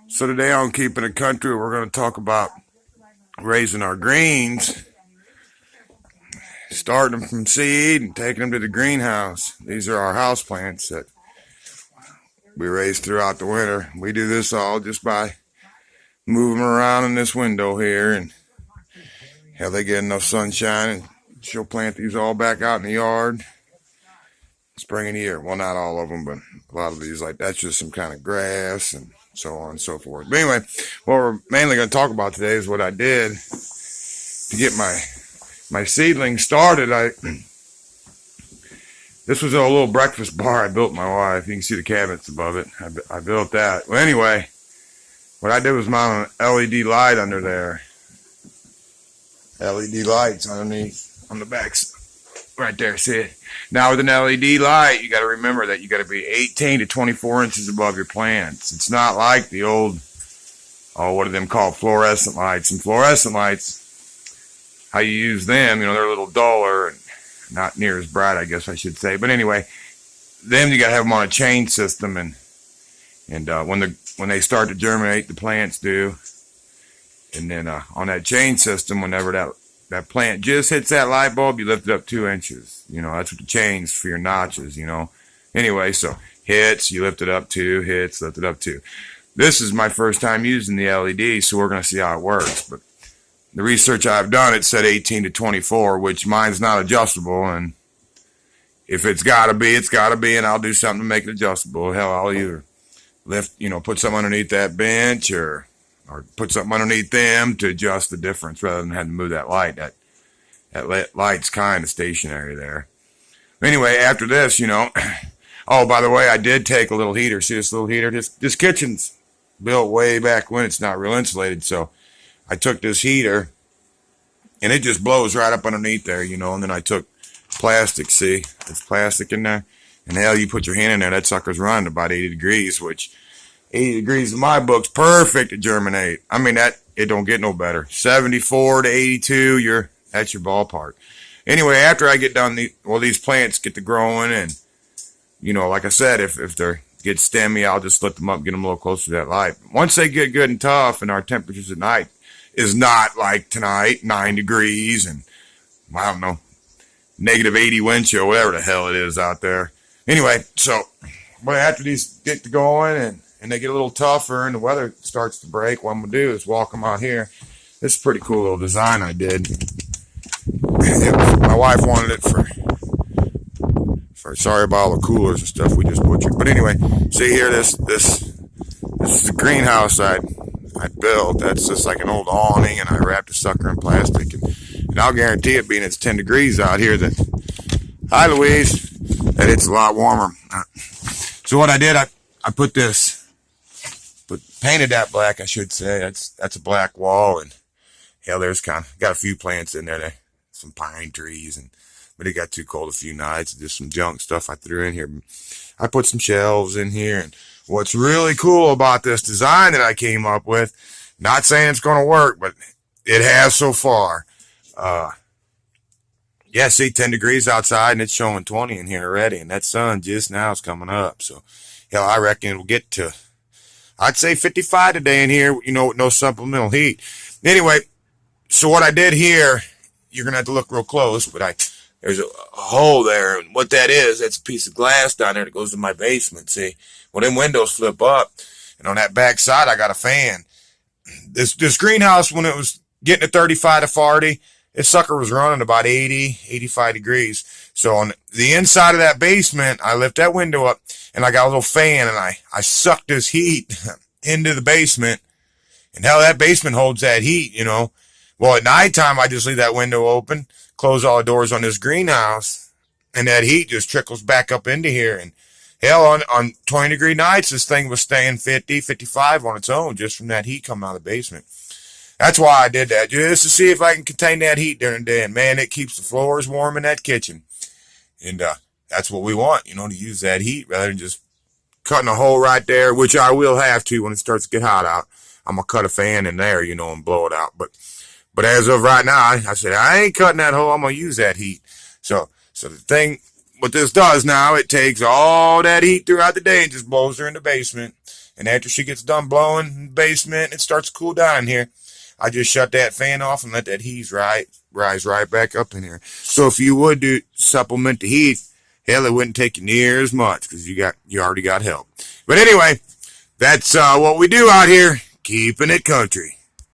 So today on Keeping It Country, we're going to talk about raising our greens, starting them from seed and taking them to the greenhouse. These are our house plants that we raise throughout the winter. We do this all just by moving them around in this window here, and how they get enough sunshine, and she'll plant these all back out in the yard spring and year. Well, not all of them, but a lot of these, like that's just some kind of grass and so on and so forth. But anyway, what we're mainly going to talk about today is what I did to get my seedling started. This was a little breakfast bar I built my wife. You can see the cabinets above it. I built that. Well, anyway, what I did was mount an LED light under there. LED lights underneath on the backs, right there. See it? Now with an LED light, you got to remember that you got to be 18 to 24 inches above your plants. It's not like the old, what are them called, fluorescent lights. And fluorescent lights, how you use them, they're a little duller and not near as bright, I guess I should say. But anyway, them you got to have them on a chain system, and when they start to germinate, the plants do. And then on that chain system, whenever that plant just hits that light bulb, you lift it up 2 inches. That's what the chain's for, your notches, Anyway, so hits, you lift it up 2, hits, lift it up 2. This is my first time using the LED, so we're going to see how it works. But the research I've done, it said 18 to 24, which mine's not adjustable. And if it's got to be, it's got to be, and I'll do something to make it adjustable. Hell, I'll either lift, put something underneath that bench or put something underneath them to adjust the difference rather than having to move that light. That light's kind of stationary there. Anyway, after this, oh, by the way, I did take a little heater. See this little heater? This kitchen's built way back when. It's not real insulated, so I took this heater, and it just blows right up underneath there, and then I took plastic. See? It's plastic in there. And hell, you put your hand in there, that sucker's running about 80 degrees, which 80 degrees in my book's perfect to germinate. I mean, it don't get no better. 74 to 82, that's your ballpark. Anyway, after I get done, these plants get to growing, and, like I said, if they get stemmy, I'll just let them up, get them a little closer to that light. Once they get good and tough, and our temperatures at night is not like tonight, 9 degrees, and, I don't know, negative 80 wind chill, whatever the hell it is out there. Anyway, so, but after these get to going, and they get a little tougher and the weather starts to break, what I'm going to do is walk them out here. This is a pretty cool little design I did. My wife wanted it for sorry about all the coolers and stuff we just butchered. But anyway, see here, this is the greenhouse I built. That's just like an old awning, and I wrapped the sucker in plastic. And I'll guarantee it, being it's 10 degrees out here, hi Louise, that it's a lot warmer. So what I did, I painted that black, I should say. That's a black wall, and hell, there's got a few plants in there, some pine trees, but it got too cold a few nights. Just some junk stuff I threw in here. I put some shelves in here, and what's really cool about this design that I came up with, not saying it's going to work, but it has so far. Yeah, see, 10 degrees outside, and it's showing 20 in here already, and that sun just now is coming up. So, hell, I reckon it'll get to, I'd say 55 today in here, with no supplemental heat. Anyway, so what I did here, you're going to have to look real close, but there's a hole there, and what that is, that's a piece of glass down there that goes to my basement, see? Well, them windows flip up, and on that back side, I got a fan. This greenhouse, when it was getting to 35 to 40, this sucker was running about 80, 85 degrees. So on the inside of that basement, I lift that window up, and I got a little fan, and I suck this heat into the basement, and hell, that basement holds that heat, Well, at nighttime, I just leave that window open, close all the doors on this greenhouse, and that heat just trickles back up into here. And hell, on 20-degree nights, this thing was staying 50, 55 on its own just from that heat coming out of the basement. That's why I did that, just to see if I can contain that heat during the day. And, man, it keeps the floors warm in that kitchen. And that's what we want, to use that heat rather than just cutting a hole right there, which I will have to when it starts to get hot out. I'm going to cut a fan in there, and blow it out. But as of right now, I said, I ain't cutting that hole. I'm going to use that heat. So the thing, what this does now, it takes all that heat throughout the day and just blows her in the basement. And after she gets done blowing in the basement, it starts to cool down in here. I just shut that fan off and let that heat rise right back up in here. So if you would supplement the heat, hell, it wouldn't take you near as much because you already got help. But anyway, that's what we do out here, keeping it country.